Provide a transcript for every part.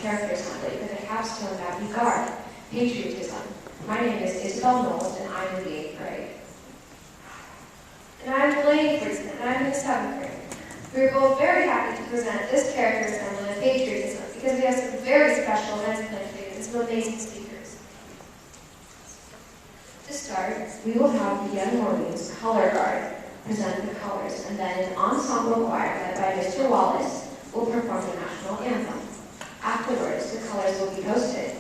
character assembly for the Capstone Awards, Patriotism. My name is Isabel Knowles, and I'm in the 8th grade. And I'm Delaney Friesen, and I'm in the 7th grade. We're both very happy to present this character assembly of Patriotism because we have some very special events planned for you and some amazing speakers. To start, we will have the Young Orleans Color Guard present the colors, and then an ensemble choir led by Mr. Wallace will perform the national anthem. Afterwards, the colors will be posted.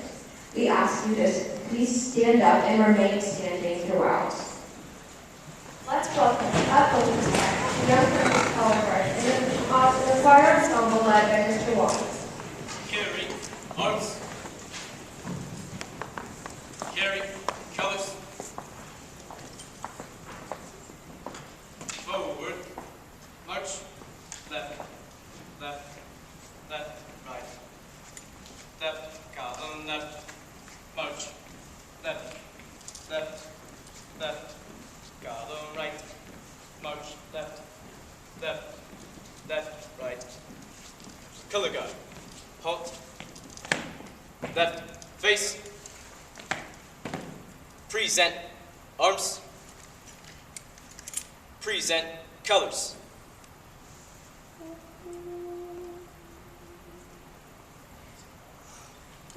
We ask you to please stand up and remain standing throughout. Let's welcome up on the stage the Young Orleans Color Guard and the choir ensemble led by Mr. Wallace. Carry arms. Carry colors. Forward, march, left, left, left, right, left, column, left, march, left, left, left, column, right, march, left, left, left, right, color guard, halt, left, face, present, arms, present colors.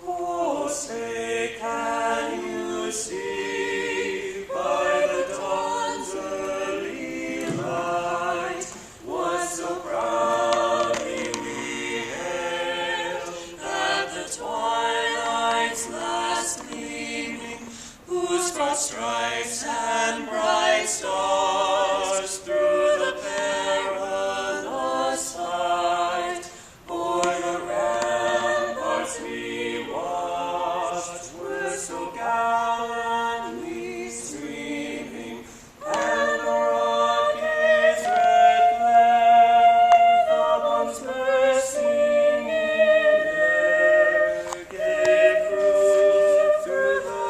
Oh, say, can you see by the dawn's early light what so proudly we hailed at the twilight's last gleaming, whose broad stripes and bright stars through the perilous fight o'er the ramparts we watched were so gallantly streaming, and the rocket's red glare, the bombs bursting in air, gave proof through the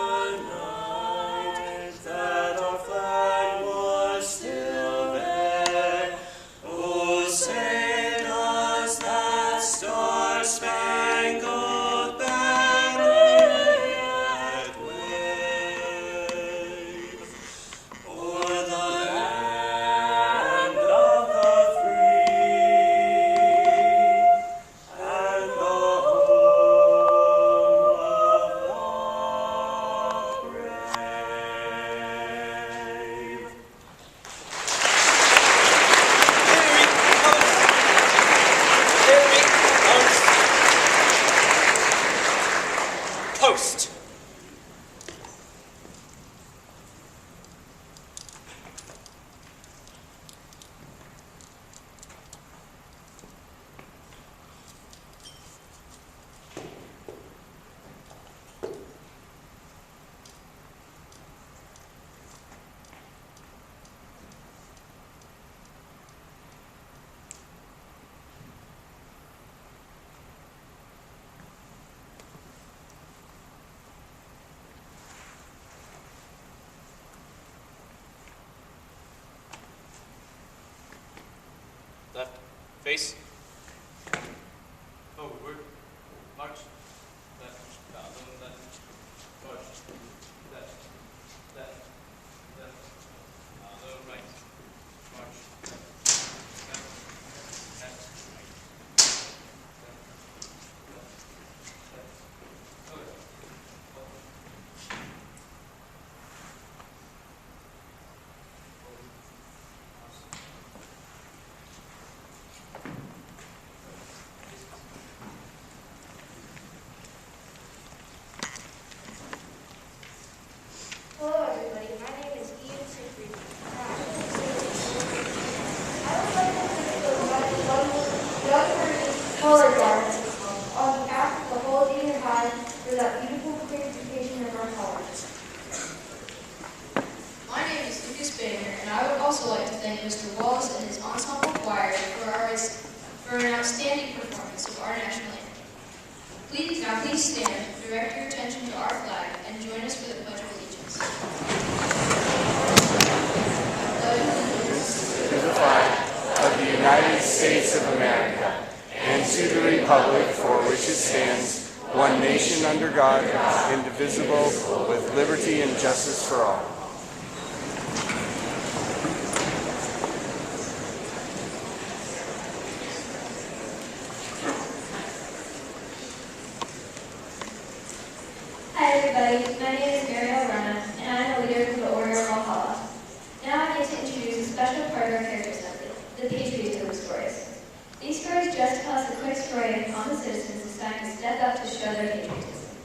night that our flag was still there. Oh, say does that star-spangled banner yet wave o'er the land of the free and the home of the brave? Post. Left, face, forward, march, left, column, left, march, left, left, left, column, right, march, left, left, left, right, left, left, Hello, everybody. My name is Ian Siegfried. I would like to present the Young Orleans Color Guard on behalf of the whole junior high for that beautiful presentation of our colors. My name is Lucas Banger, and I would also like to thank Mr. Wallace and his ensemble choir for an outstanding performance of our national anthem. Please stand, direct your attention to our flag, and join us for the Pledge of Allegiance. Pledge of allegiance To the flag of the United States of America and to the republic for which it stands, one nation under God, indivisible, with liberty and justice for all. Hi everybody, my name is Miah Dannahower, and I'm a leader for the Order of Valhalla. Now I get to introduce a special part of our character study, the Patriotism stories. These stories just tell us a quick story of common citizens deciding to step up to show their patriotism.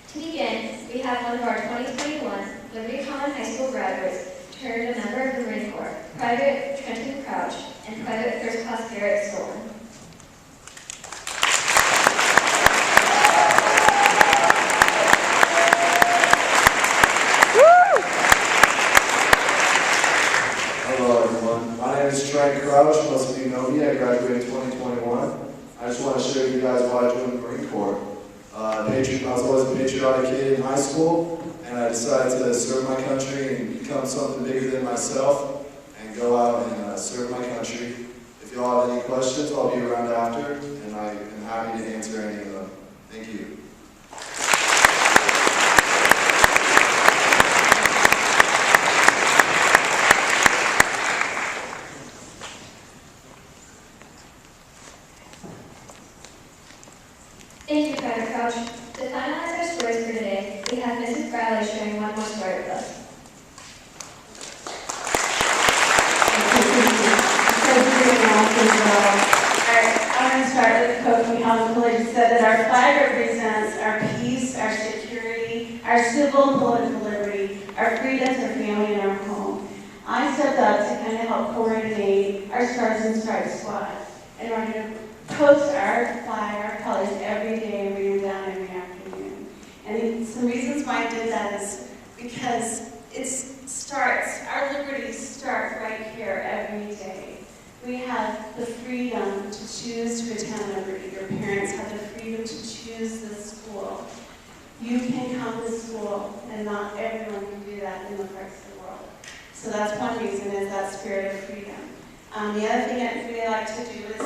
To begin, we have one of our 2021 Liberty Common High School graduates turned a member of the Marine Corps, Private Trenton Crouch and Private First Class Garrett Stolen. Hello everyone, my name is Trent Crouch. Most of you know me. I graduated in 2021. I just want to show you guys why I joined the Marine Corps. I was always a patriotic kid in high school, and I decided to serve my country and become something bigger than myself and go out and serve my country. If you all have any questions, I'll be around after, and I am happy to answer any of them. Thank you. Thank you, Private Crouch. To finalize our stories for today, we have Mrs. Bradley sharing one more story with us. I'm going to start with the quote from Calvin Coolidge. It said that our flag represents our peace, our security, our civil and political liberty, our freedoms, our family, and our home. I stepped up to kind of help coordinate our Stars and Stripes squad, and we're going to post our flag, our colors every day, and read them down every afternoon. And some reasons why I did that is because our liberties start right here every day. We have the freedom to choose to attend Liberty. Your parents have the freedom to choose this school. You can come to school, and not everyone can do that in the parts of the world. So that's one reason, is that spirit of freedom. The other thing that we like to do is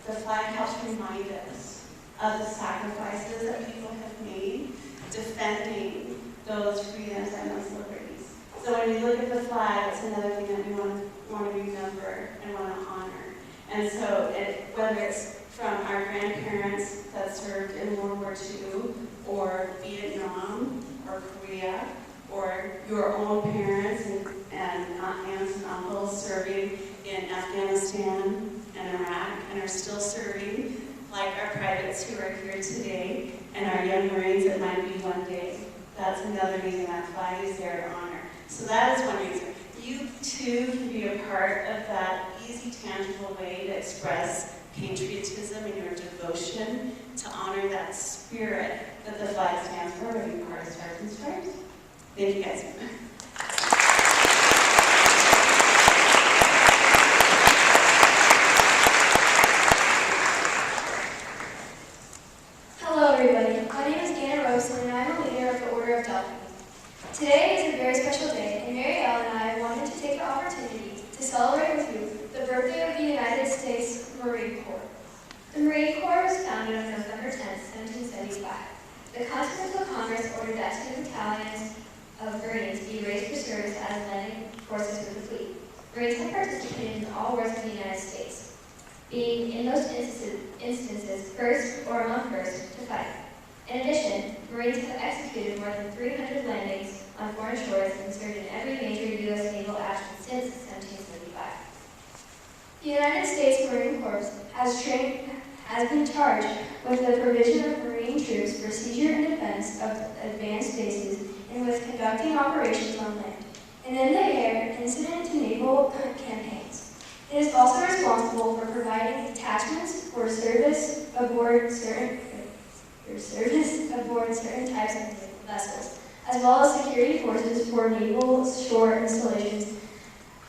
the flag helps remind us of the sacrifices that people have made defending those freedoms and those liberties. So when we look at the flag, it's another thing that we want to remember and want to honor. And so whether it's from our grandparents that served in World War II, or Vietnam, or Korea, or your own parents and aunts and uncles serving in Afghanistan and Iraq and are still serving, like our privates who are here today and our young Marines that might be one day. That's another reason that flag is there to honor. So that is one reason. You too can be a part of that easy, tangible way to express patriotism and your devotion to honor that spirit that the flag stands for, and be part of Stars and Stripes. Thank you guys. Hello everybody, my name is Anna Rosen and I'm a leader of the Order of Delphi. Today is a very special day, and Mary Ellen and I wanted to take the opportunity to celebrate with you the birthday of the United States Marine Corps. The Marine Corps was founded on November 10, 1775. The Continental Congress ordered that 2 battalions of Marines be raised for service as landing forces with the fleet. Marines have participated in all wars of the United States, being in most instances first or among first to fight. In addition, Marines have executed more than 300 landings on foreign shores and served in every major U.S. naval action since 1775. The United States Marine Corps has been charged with the provision of Marine troops for seizure and defense of advanced bases and with conducting operations on land, and in the air, incident to naval campaigns. It is also responsible for providing detachments for service aboard certain types of vessels, as well as security forces for naval shore installations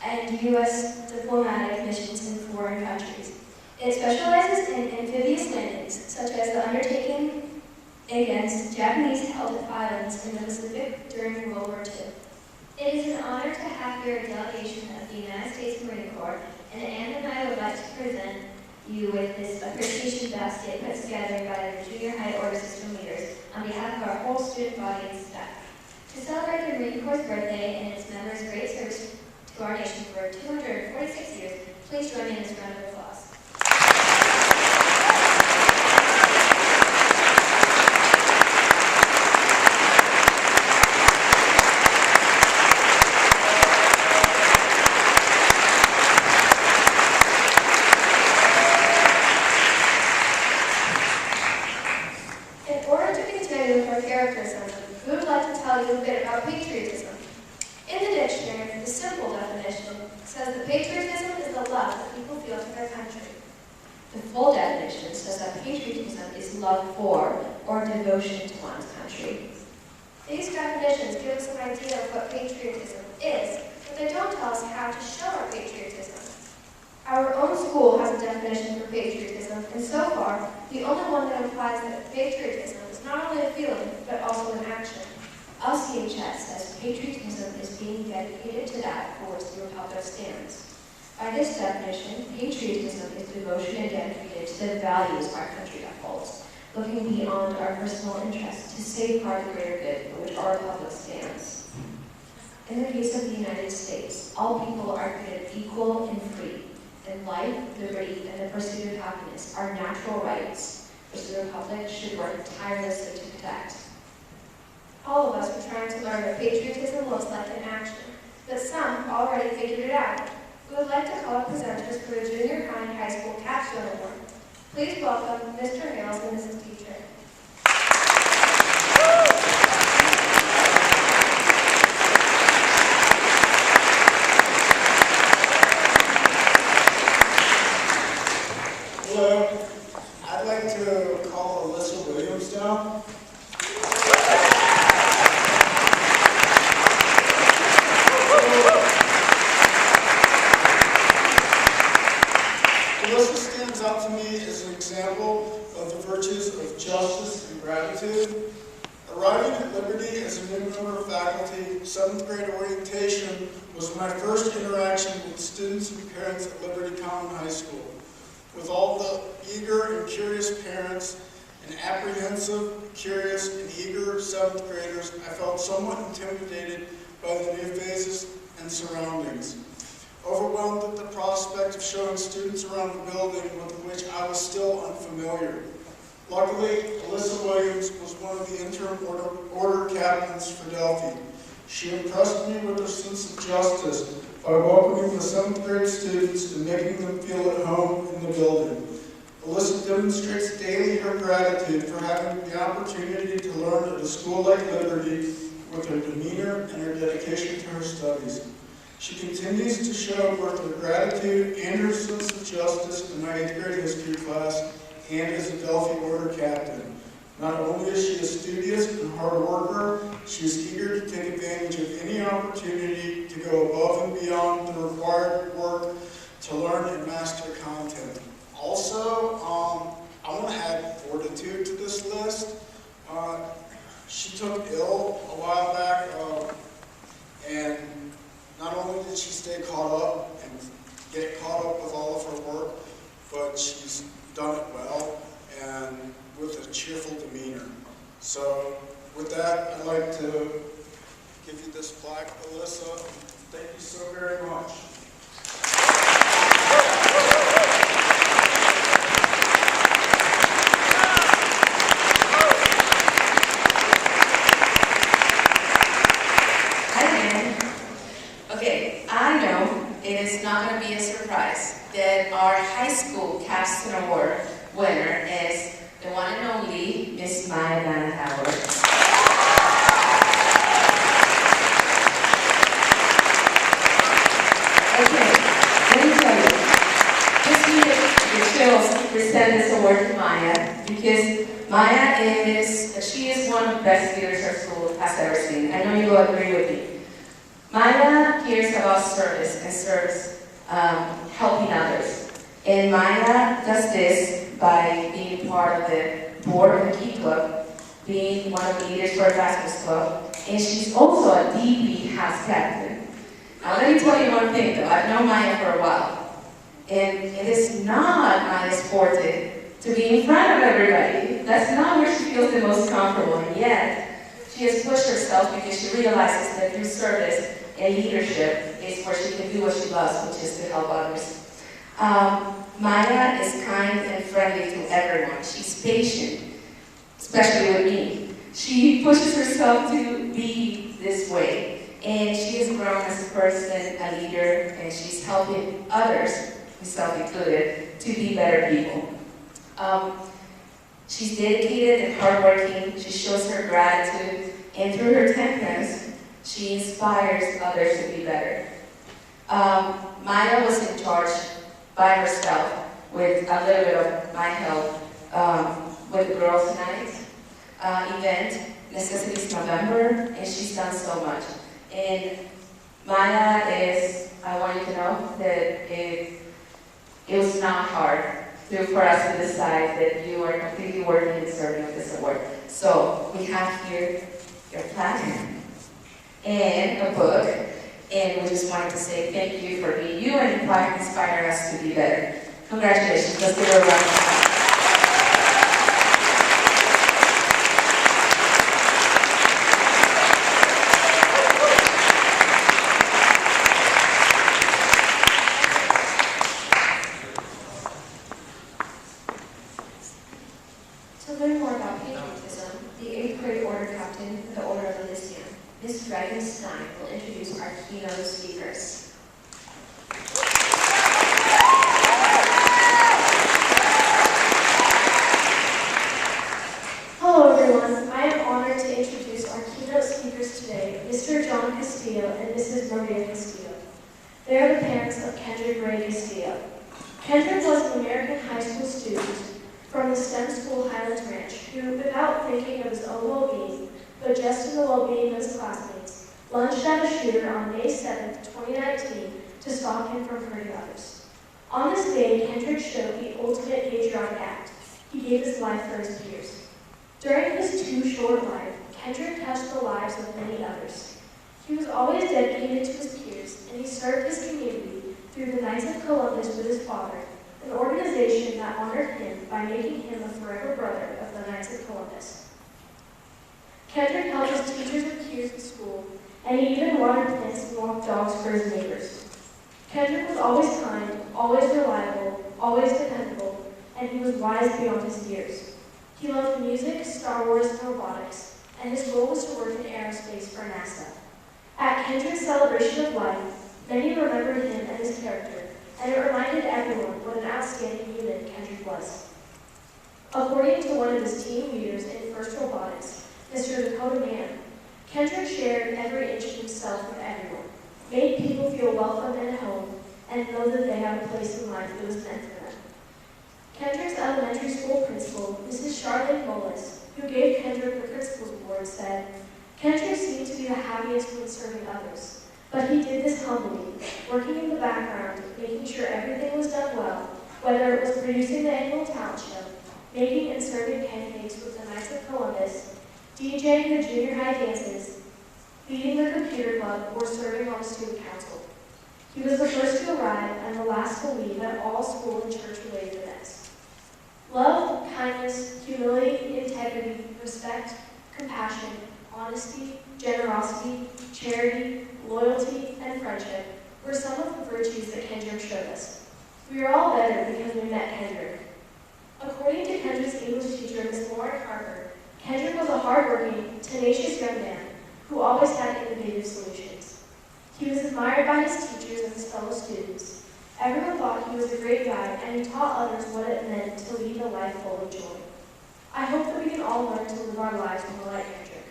and U.S. diplomatic missions in foreign countries. It specializes in amphibious landings, such as the undertaking against Japanese-held islands in the Pacific during World War II. It is an honor to have here a delegation of the United States Marine Corps, and Anne and I would like to present you with this appreciation basket put together by the junior high order system leaders on behalf of our whole student body and staff. To celebrate the Marine Corps' birthday and its members' great service to our nation for 246 years, please join me in this round of applause. In order to continue with our character assessment, we would like to tell you a bit about patriotism. In the dictionary, the simple definition says that patriotism is the love that people feel for their country. The full definition says that patriotism is love for or devotion to one's country. These definitions give us an idea of what patriotism is, but they don't tell us how to show our patriotism. Our own school has a definition for patriotism, and so far, the only one that implies that patriotism is not only a feeling, but also an action. LCHS says patriotism is being dedicated to that for which the Republic stands. By this definition, patriotism is devotion and dedicated to the values our country upholds, looking beyond our personal interests to safeguard the greater good for which our Republic stands. In the case of the United States, all people are created equal and free, and life, liberty, and the pursuit of happiness are natural rights, which the Republic should work tirelessly to protect. All of us are trying to learn what patriotism looks like in action, but some already figured it out. We would like to call our presenters for the Junior High and High School Capstone Awards. Please welcome Mr. Hales and Mrs. Teacher. Hello, I'd like to call Elisa Williams down. Elisa stands out to me as an example of the virtues of justice and gratitude. Arriving at Liberty as a new member of faculty, 7th grade orientation was my first interaction with students and parents at Liberty Common High School. With all the eager and curious parents and apprehensive, curious, and eager 7th graders, I felt somewhat intimidated by the new faces and surroundings. Overwhelmed at the prospect of showing students around the building with which I was still unfamiliar. Luckily, Elisa Williams was one of the interim order captains for Delphi. She impressed me with her sense of justice by welcoming the 7th grade students and making them feel at home in the building. Elisa demonstrates daily her gratitude for having the opportunity to learn at a school like Liberty with her demeanor and her dedication to her studies. She continues to show both her gratitude and her sense of justice in my 8th grade history class and as a Delphi Order captain. Not only is she a studious and hard worker, she is eager to take advantage of any opportunity to go above and beyond the required work to learn and master content. Also, I want to add fortitude to this list. She took ill a while back, and not only did she stay caught up and get caught up with all of her work, but she's done it well and with a cheerful demeanor. So with that, I'd like to give you this plaque, Elisa. Thank you so very much. Okay, I know it is not going to be a surprise that our high school Capstone Award winner is the one and only Miss Miah Dannahower. Okay, let me tell you, this year the chills present this award to Miah because Miah she is one of the best leaders our school has ever seen. I know you will agree with me. Miah cares about service and service, helping others. And Miah does this by being part of the board of the Key Club, being one of the leaders for a basketball club, and she's also a DB house captain. Now let me tell you one thing though, I've known Miah for a while. And it is not Maya's forte to be in front of everybody. That's not where she feels the most comfortable, and yet she has pushed herself because she realizes that through service and leadership is where she can do what she loves, which is to help others. Miah is kind and friendly to everyone. She's patient, especially with me. She pushes herself to be this way, and she has grown as a person, a leader, and she's helping others, myself included, to be better people. She's dedicated and hardworking. She shows her gratitude, and through her temperance, she inspires others to be better. Miah was in charge by herself with a little bit of my help with the Girls' Night event, Necessities November, and she's done so much. And Miah is, I want you to know that it was not hard for us to decide that you are completely worthy and deserving of this award. So we have here your plaque and a book, and we just wanted to say thank you for being you and inspire us to be better. Congratulations. Let's give her a round of applause. To learn more about patriotism, the 8th grade order captain for the Order of Lyceum, Ms. Reagan Stein, will introduce our keynote speakers. Hello everyone, I am honored to introduce our keynote speakers today, Mr. John Castillo and Mrs. Miah Castillo. They are the parents of Kendrick Castillo. Kendrick was an American high school student from the STEM school Highlands Ranch, who, without thinking of his own well-being, but just in the well-being of his classmates, lunged at a shooter on May 7, 2019, to stop him from hurting others. On this day, Kendrick showed the ultimate patriotic act. He gave his life for his peers. During his too short life, Kendrick touched the lives of many others. He was always dedicated to his peers, and he served his community through the Knights of Columbus with his father, an organization that honored him by making him a forever brother of the Knights of Columbus. Kendrick helped his teachers and peers in school, and he even watered plants and walked dogs for his neighbors. Kendrick was always kind, always reliable, always dependable, and he was wise beyond his years. He loved music, Star Wars, and robotics, and his goal was to work in aerospace for NASA. At Kendrick's celebration of life, many remembered him and his character, and it reminded everyone what an outstanding human Kendrick was. According to one of his team leaders in FIRST Robotics, Mr. Dakota Mann, Kendrick shared every inch of himself with everyone, made people feel welcome and at home, and know that they have a place in life that was meant for them. Kendrick's elementary school principal, Mrs. Charlotte Mullis, who gave Kendrick the Principal's Award, said, "Kendrick seemed to be the happiest when serving others. But he did this humbly, working in the background, making sure everything was done well, whether it was producing the annual talent show, making and serving pancakes with the Knights of Columbus, DJing the junior high dances, leading the computer club, or serving on the student council. He was the first to arrive and the last to leave at all school and church-related events. Love, kindness, humility, integrity, respect, compassion, honesty, generosity, charity, loyalty, and friendship were some of the virtues that Kendrick showed us. We are all better because we met Kendrick." According to Kendrick's English teacher, Ms. Lauren Harper, Kendrick was a hardworking, tenacious young man who always had innovative solutions. He was admired by his teachers and his fellow students. Everyone thought he was a great guy, and he taught others what it meant to lead a life full of joy. I hope that we can all learn to live our lives more like Kendrick.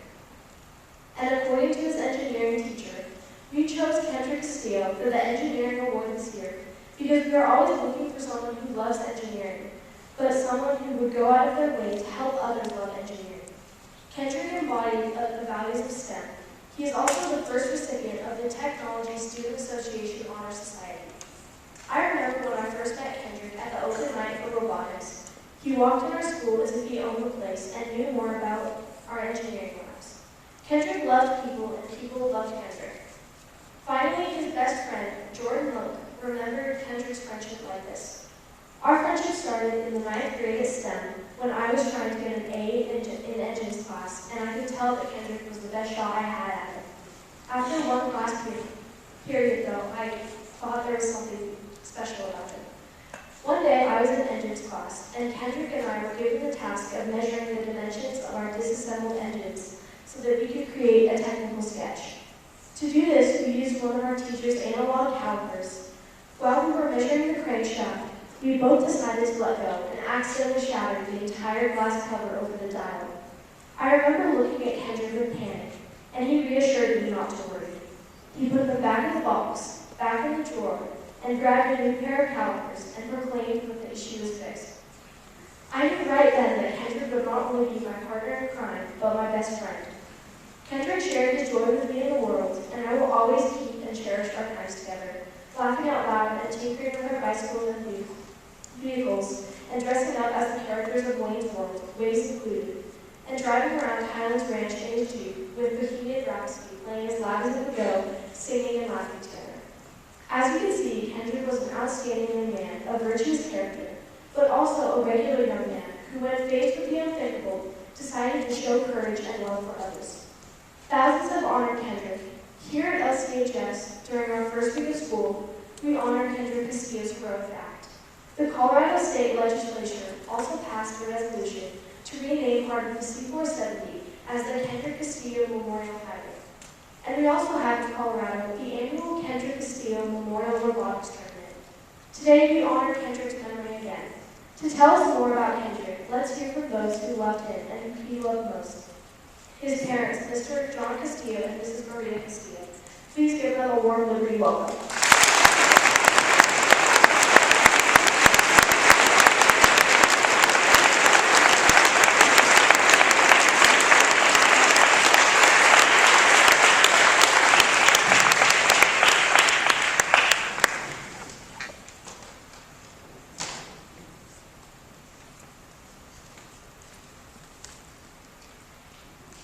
And according to his engineering teacher, we chose Kendrick Steele for the engineering award this year because we are always looking for someone who loves engineering, but someone who would go out of their way to help others love engineering. Kendrick embodied the values of STEM. He is also the first recipient of the Technology Student Association Honor Society. I remember when I first met Kendrick at the open night for robotics. He walked in our school as if he owned the place and knew more about our engineering labs. Kendrick loved people, and people loved Kendrick. Finally, his best friend, Jordan Hook, remember Kendrick's friendship like this. Our friendship started in the 9th grade at STEM when I was trying to get an A in engines class, and I could tell that Kendrick was the best shot I had at it. After one class period, though, I thought there was something special about it. One day, I was in engines class, and Kendrick and I were given the task of measuring the dimensions of our disassembled engines so that we could create a technical sketch. To do this, we used one of our teacher's analog calipers. While we were measuring the crankshaft, we both decided to let go and accidentally shattered the entire glass cover over the dial. I remember looking at Kendrick in panic, and he reassured me not to worry. He put them back in the box, back in the drawer, and grabbed a new pair of calipers and proclaimed that the issue was fixed. I knew right then that Kendrick would not only be my partner in crime, but my best friend. Kendrick shared his joy with me in the world, and I will always keep and cherish our times together, laughing out loud and tinkering with our bicycles and vehicles, and dressing up as the characters of Wayne's World, Waves included, and driving around Highlands Ranch in his Jeep with Bohemian Rhapsody playing as loud as it would go, singing and laughing together. As you can see, Kendrick was an outstanding young man, a virtuous character, but also a regular young man who, when faced with the unthinkable, decided to show courage and love for others. Thousands have honored Kendrick. Here at LCHS, during our first week of school, we honor Kendrick Castillo's heroic act. The Colorado State Legislature also passed a resolution to rename part of the C-470 as the Kendrick Castillo Memorial Highway. And we also have in Colorado the annual Kendrick Castillo Memorial Robotics Tournament. Today we honor Kendrick's memory again. To tell us more about Kendrick, let's hear from those who loved him and who he loved most. His parents, Mr. John Castillo and Mrs. Maria Castillo. Please give them a warm Liberty welcome.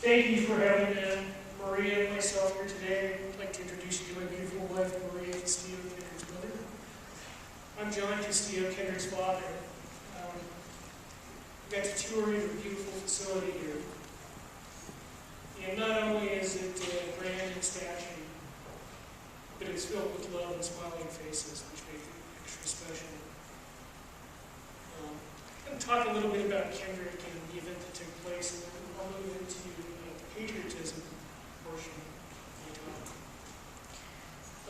Thank you for having Maria and myself here today. I'd like to introduce you to my beautiful wife, Maria Castillo, Kendrick's mother. I'm John Castillo, Kendrick's father. We got to tour your beautiful facility here. And not only is it grand in stature, but it's filled with love and smiling faces, which make it extra special. I'm going to talk a little bit about Kendrick and the event that took place, and then I'll move into the patriotism portion of my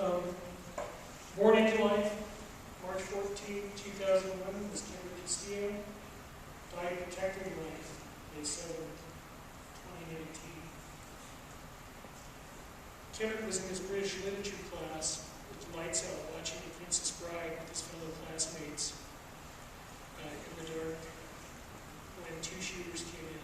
talk. Born into life, March 14, 2001, was Kendrick Castillo. Died protecting life, May 7, 2019. Kendrick was in his British literature class with the lights out watching The Princess Bride with his fellow classmates in the dark when two shooters came in.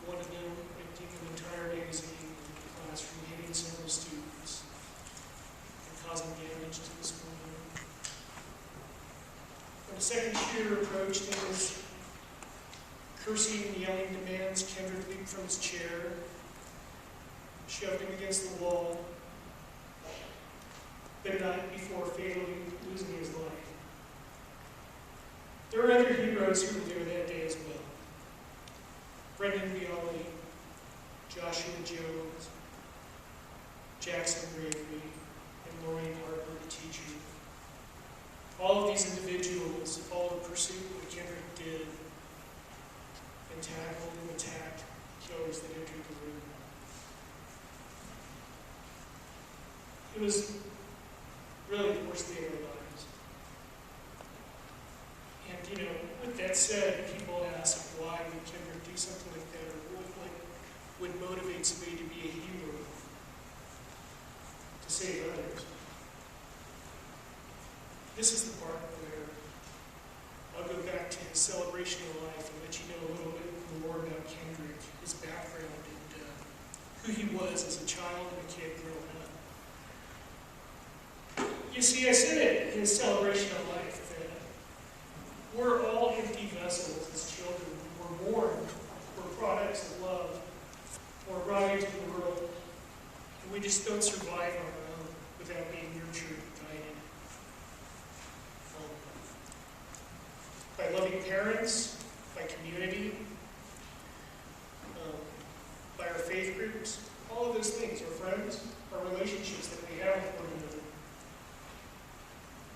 One of them emptying an entire magazine into the classroom, hitting several students and causing damage to the school room. When the second shooter approached and was cursing and yelling demands, Kendrick leaped from his chair, shoved him against the wall, but not before fatally losing his life. There were other heroes who were there that day as well. Brendan Violi, Joshua Jones, Jackson Gregory, and Lorraine Harper, the teacher. All of these individuals followed pursuit of what Kendrick did and tackled and attacked killers that entered the room. It was really the worst day of our lives. And, with that said, people ask why would Kendrick do something like that, or what would motivate somebody to be a hero, to save others. This is the part where I'll go back to his celebration of life and let you know a little bit more about Kendrick, his background, and who he was as a child and a kid growing up. You see, I said it in his celebration of life that we're all empty vessels as children. We're born, we're products of love, we're brought into the world, and we just don't survive on our own without being nurtured and guided. parents, by community, by our faith groups, all of those things, our friends, our relationships that we have with one another.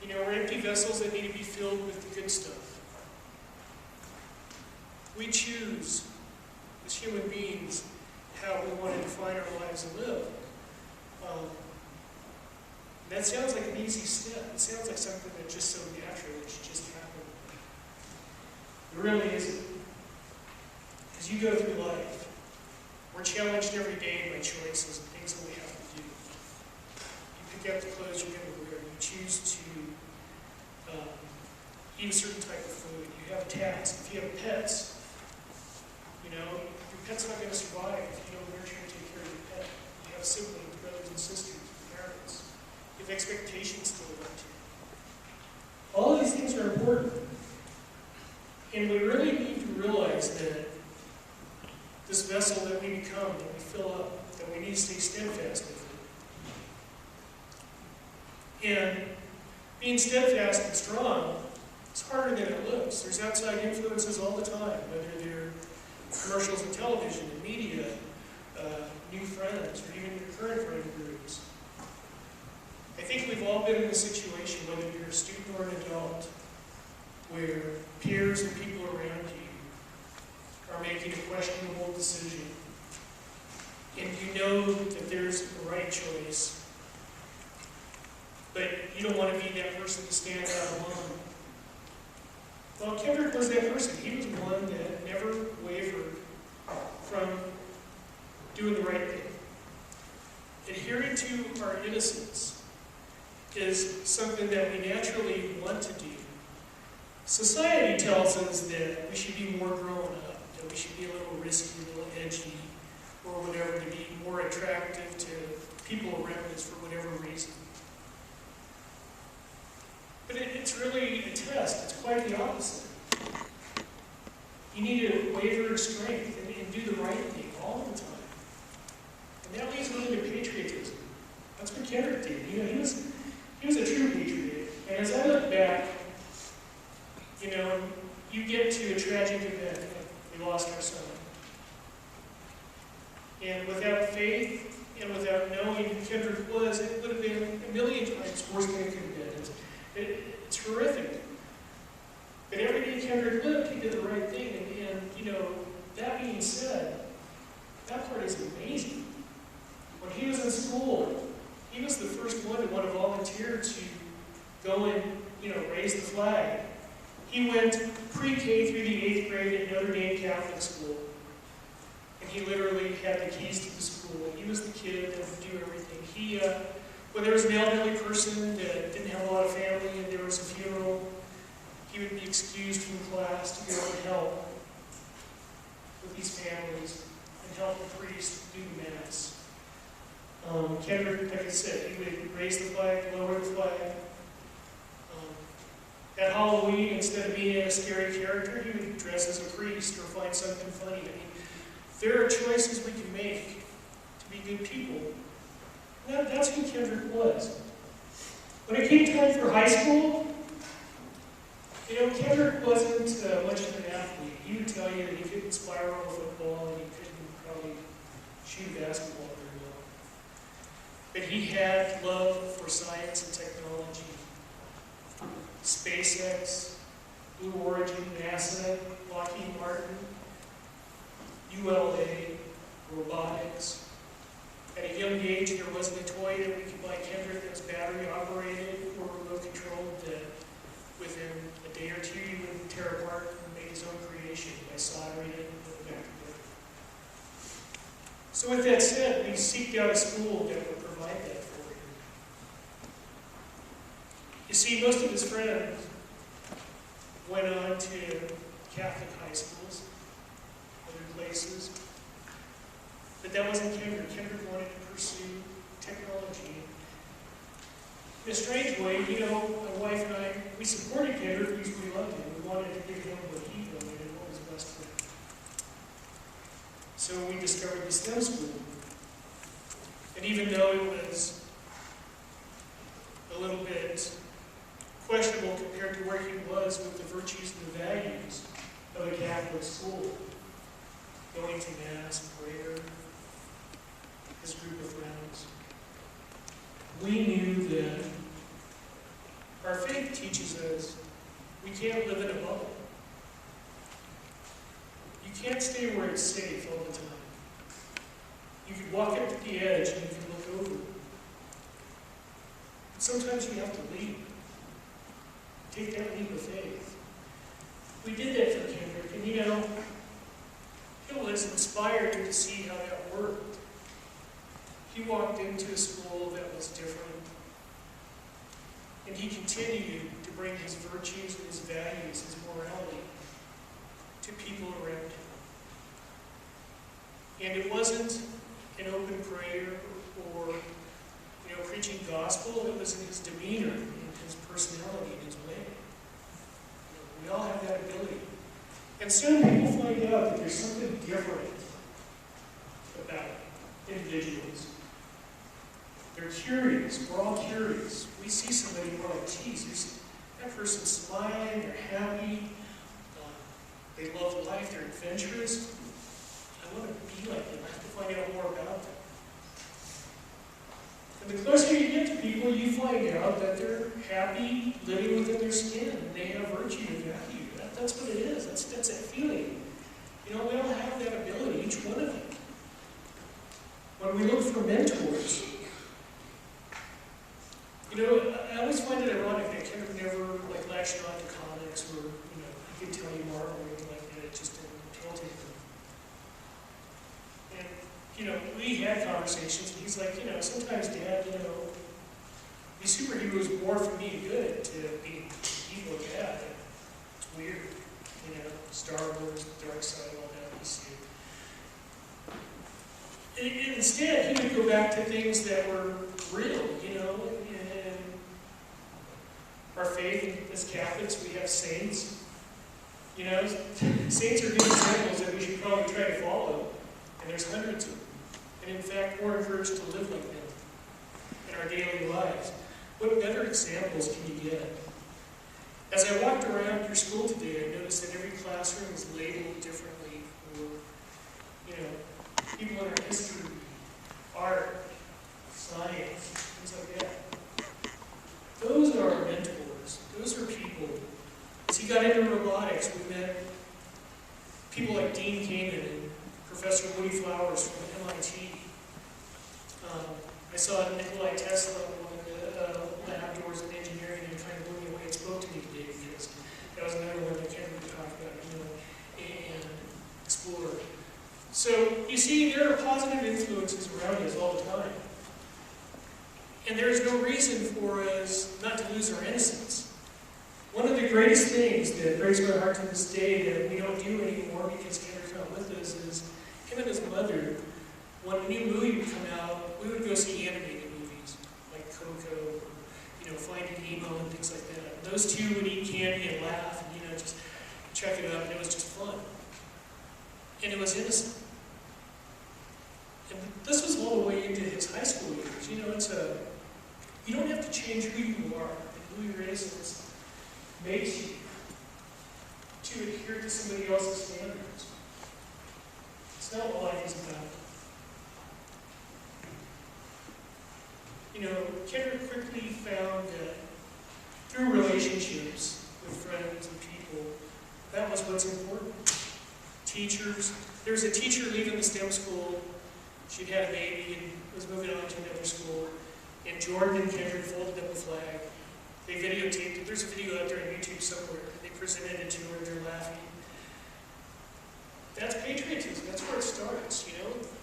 You know, we're empty vessels that need to be filled with the good stuff. We choose, as human beings, how we want to define our lives and live. That sounds like an easy step. It sounds like something that's just so natural, it should just happen. It really isn't. Because you go through life, we're challenged every day by choices and things that we have to do. You pick out the clothes you're going to wear. You choose to eat a certain type of food. You have tasks. If you have pets, you know, your pet's not going to survive if you don't nurture and take care of your pet. You have siblings, brothers and sisters, parents. You have expectations to live up to. All of these things are important. And we really need to realize that this vessel that we become, that we fill up, that we need to stay steadfast with it. And being steadfast and strong, it's harder than it looks. There's outside influences all the time, whether they're commercials and television and media, new friends, or even your current friend groups. I think we've all been in a situation, whether you're a student or an adult, where peers and people around you are making a questionable decision, and you know that there's a right choice, but you don't want to be that person to stand out alone. Well, Kendrick was that person. He was one that never wavered from doing the right thing. Adhering to our innocence is something that we naturally want to do. Society tells us that we should be more grown up, that we should be a little risky, a little edgy, or whatever, to be more attractive to people around us for whatever reason. But it's really a test. It's quite the opposite. You need to waver in strength and do the right thing all the time. And that leads me into patriotism. That's what Kendrick did. You know, he was a true patriot. And as I look back, you know, you get to a tragic event. We lost our son. And without faith and without knowing who Kendrick was, it would have been a million times worse than it could have been. It's horrific. But every day Kendrick lived, he did the right thing. And you know, that being said, that part is amazing. When he was in school, he was the first one to want to volunteer to go and, you know, raise the flag. He went pre-K through the 8th grade at Notre Dame Catholic School. And he literally had the keys to the school. He was the kid that would do everything. He, when there was an elderly person that didn't have a lot of family and there was a funeral, he would be excused from class to go and help with these families and help the priest do the Mass. Kendrick, like I said, he would raise the flag, lower the flag. At Halloween, instead of being a scary character, he would dress as a priest or find something funny. I mean, there are choices we can make to be good people. That's who Kendrick was. When it came time for high school, you know, Kendrick wasn't much of an athlete. He would tell you that he couldn't spiral a football and he couldn't probably shoot a basketball very well. But he had love for science and technology. SpaceX, Blue Origin, NASA, Lockheed Martin, ULA, robotics. At a young age, there wasn't a toy that we could buy Kendrick that was battery operated or remote controlled that within a day or two he would tear apart and make his own creation by soldering it and put it back together. So with that said, we seeked out a school that would provide that for him. You see, most of his friends went on to Catholic high schools, other places. But that wasn't Kendrick. Kendrick wanted to pursue technology. In a strange way, you know, my wife and I, we supported Kendrick because we loved him. We wanted to give him what he wanted and what was best for him. So we discovered the STEM school. And even though it was a little bit questionable compared to where he was with the virtues and the values of a Catholic school. Going to Mass, prayer, his group of friends. We knew that our faith teaches us we can't live in a bubble. You can't stay where it's safe all the time. You could walk up to the edge and you can look over. But sometimes you have to leap. Take that leap of faith. We did that for Kendrick, and he was inspired to see how that worked. He walked into a school that was different, and he continued to bring his virtues and his values, his morality, to people around him. And it wasn't an open prayer or preaching gospel. It was in his demeanor, in his personality, in his way. We all have that ability. And soon people find out that there's something different about individuals. They're curious. We're all curious. We see somebody, we're like, geez, that person's smiling, they're happy, they love life, they're adventurous. I want to be like them. I have to find out more about them. And the closer you get to people, you find out that they're happy living within their skin, and they have virtue and value. That's what it is. That's that feeling. We all have that ability, each one of them. When we look for mentors, I always find it ironic that Kendrick never latched on to comics or he could tell you Marvel or anything like that. It just didn't appeal to him. And we had conversations, and he's like, sometimes, Dad, these superheroes more for me good to be evil dad. It's weird, Star Wars, the dark side, all that we see. And instead, he would go back to things that were real, and our faith as Catholics, we have saints. Saints are good examples that we should probably try to follow, and there's hundreds of them. And in fact, we're encouraged to live like them in our daily lives. What better examples can you get? As I walked around your school today, I noticed that every classroom is labeled differently for, people in our history, art, science, things like that. Those are our mentors. Those are people. As he got into robotics, we met people like Dean Kamen and Professor Woody Flowers from MIT. I saw Nikolai Tesla in one of the lab doors in engineering, and it kind of blew me away. It spoke to me today because that was another one that Kendrick talked about, and explore. So you see, there are positive influences around us all the time. And there's no reason for us not to lose our innocence. One of the greatest things that breaks my heart to this day that we don't do anymore because Kendrick's not with us is him and his mother, when a new movie would come out, we would go see animated movies like Coco, or, Finding Nemo and things like that. And those two would eat candy and laugh and, just check it out, and it was just fun. And it was innocent. And this was all the way into his high school years. You don't have to change who you are and who your innocence makes you to adhere to somebody else's standards. It's not what life is about. Kendrick quickly found that through relationships with friends and people, that was what's important. Teachers. There was a teacher leaving the STEM school. She'd had a baby and was moving on to another school. And Jordan and Kendrick folded up a flag. They videotaped it. There's a video out there on YouTube somewhere. They presented it to her. They're laughing. That's patriotism. That's where it starts, the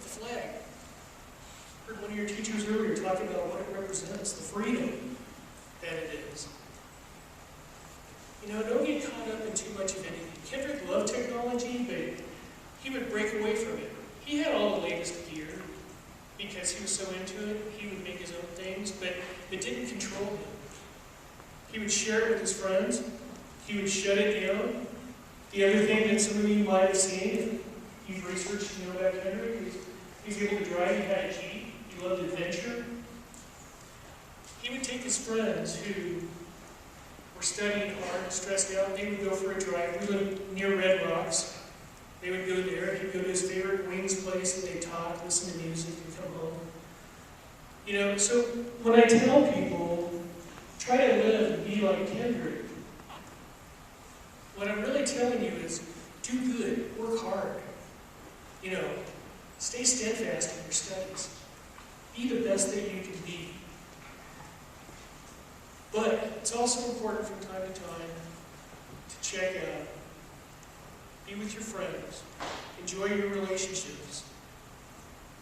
flag. I heard one of your teachers earlier talking about what it represents, the freedom that it is. Don't get caught up in too much of anything. Kendrick loved technology, but he would break away from it. He had all the latest gear because he was so into it. He would make his own things, but it didn't control him. He would share it with his friends. He would shut it down. The other thing that some of you might have seen, if you've researched about Kendrick, is he's able to drive. He had a Jeep. He loved adventure. He would take his friends who were studying hard, stressed out, they would go for a drive. We lived near Red Rocks. They would go there, he'd go to his favorite wings place, and they'd talk, listen to music, and come home. You know, so when I tell people, try to live and be like Kendrick, what I'm really telling you is, do good, work hard. You know, stay steadfast in your studies. Be the best that you can be. But it's also important from time to time to check out, be with your friends, enjoy your relationships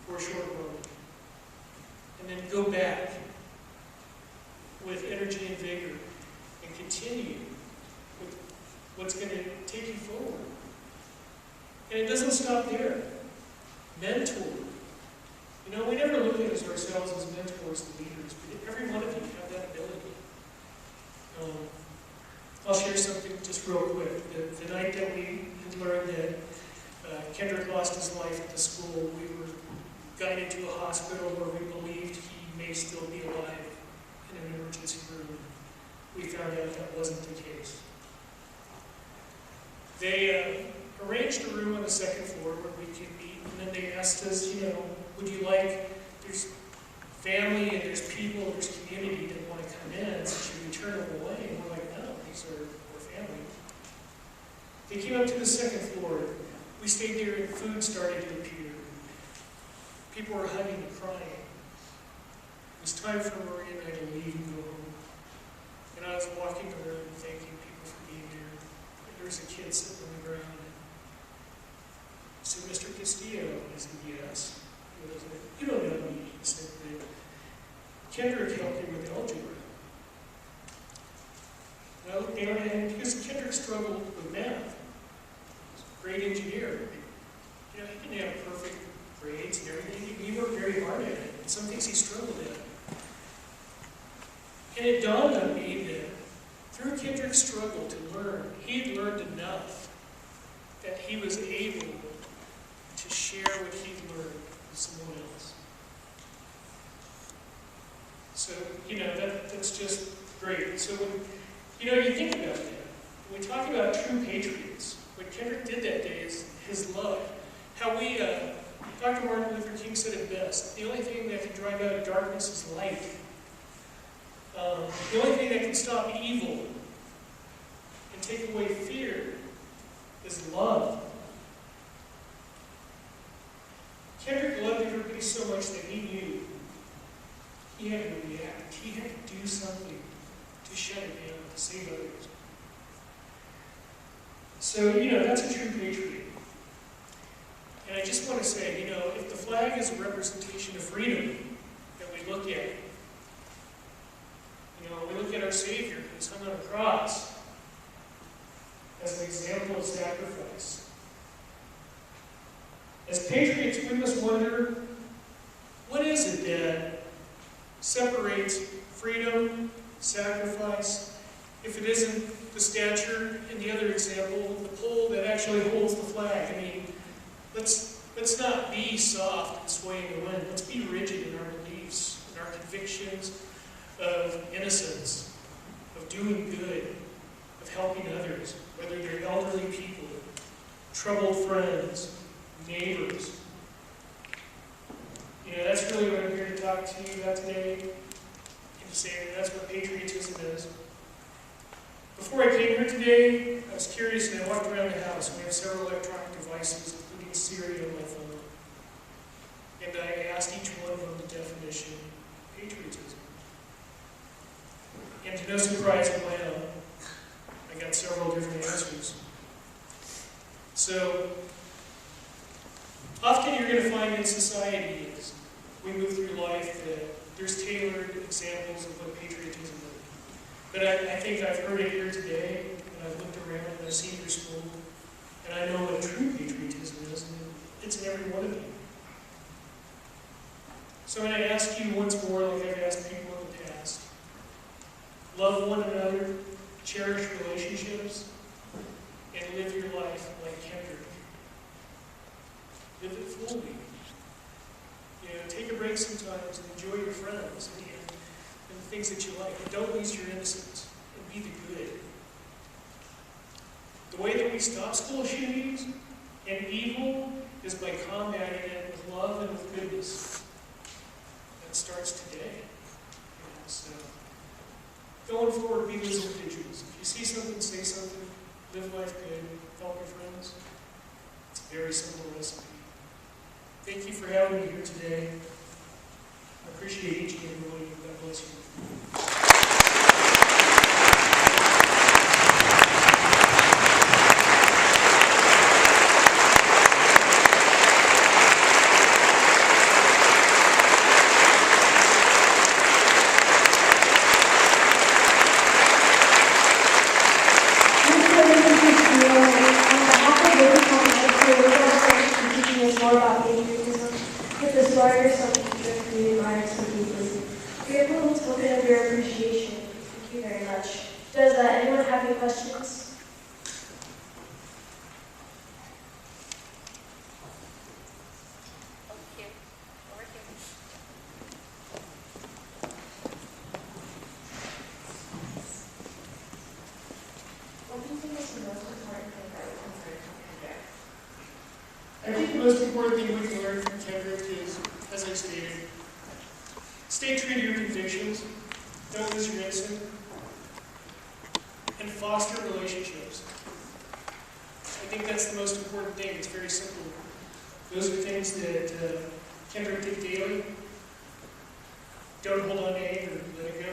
for a short moment, and then go back with energy and vigor and continue with what's going to take you forward. And it doesn't stop there. Mentor. You know, we never look at ourselves as mentors and leaders, but every one of you have that ability. I'll share something just real quick. The night that we had learned that Kendrick lost his life at the school, we were guided to a hospital where we believed he may still be alive in an emergency room. We found out that wasn't the case. They arranged a room on the second floor where we could meet, and then they asked us, you know, would you like, there's family and there's people, there's community that want to come in, so should we turn them away? And we're like, no, these are our family. They came up to the second floor. We stayed there and food started to appear. People were hugging and crying. It was time for Maria and I to leave and go home. And I was walking around thanking people for being there. And there was a kid sitting on the ground. I said, Mr. Castillo? I said, yes. He goes, you don't know me. He said, Kendrick helped me with algebra. And I looked down at him because Kendrick struggled with math. He was a great engineer. You know, he didn't have perfect grades and everything. He worked very hard at it. And some things he struggled at. And it dawned on me that through Kendrick's struggle to learn, he had learned enough that he was able to share what he'd learned with someone else. So, you know, that's just great. So when, you know, you think about that. When we talk about true patriots, what Kendrick did that day is his love. How we, Dr. Martin Luther King said it best, the only thing that can drive out darkness is light. The only thing that can stop evil and take away fear is love. Kendrick loved everybody so much that he knew he had to react. He had to do something to shut it down, to save others. So, you know, that's a true patriot. And I just want to say, you know, if the flag is a representation of freedom that we look at, you know, we look at our Savior who's hung on a cross as an example of sacrifice. As patriots, we must wonder, what is it that separates freedom, sacrifice, if it isn't the stature in the other example, the pole that actually holds the flag? I mean, let's not be soft and swaying the wind. Let's be rigid in our beliefs, in our convictions of innocence, of doing good, of helping others, whether they're elderly people, troubled friends, neighbors. You know, that's really what I'm here to talk to you about today, and to say that that's what patriotism is. Before I came here today, I was curious and I walked around the house. We have several electronic devices, including Siri on my phone. And I asked each one of them the definition of patriotism. And to no surprise of my own, I got several different answers. So, often you're going to find in society as we move through life that there's tailored examples of what patriotism is. But I think I've heard it here today, and I've looked around and I've seen your school, and I know what true patriotism is, and it's in every one of you. So I'm going to ask you once more, like I've asked people in the past, love one another, cherish relationships, and live your life like Kendrick. Live it fully. You know, take a break sometimes and enjoy your friends and the things that you like. But don't lose your innocence. And be the good. The way that we stop school shootings and evil is by combating it with love and with goodness. That starts today. So, going forward, be those individuals. If you see something, say something. Live life good. Help your friends. It's a very simple recipe. Thank you for having me here today. I appreciate each and every one of you. God bless you. More about patriotism, with the story of something that we admire so deeply. We have a little token of your appreciation. Thank you very much. Does anyone have any questions? What do you think is the most important thing that we can learn from Kendrick? I think the most important thing we can learn from Kendrick is, as I stated, stay true to your convictions, don't lose your innocence, and foster relationships. I think that's the most important thing. It's very simple. Those are things that Kendrick did daily. Don't hold on to anger, let it go.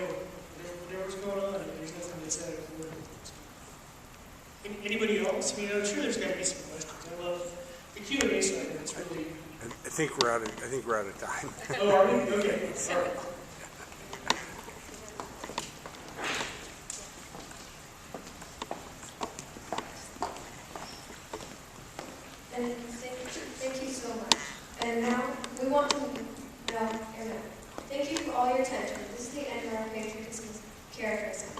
Whatever's going on, there's nothing that's that important. Anybody else? I mean, I'm sure there's got to be some questions. I love the Q&A side. It's really. I think we're out of time. Oh, are we? Okay. All right. And thank you so much. And now we want to thank you for all your attention. This is the end of our patriotism characteristic.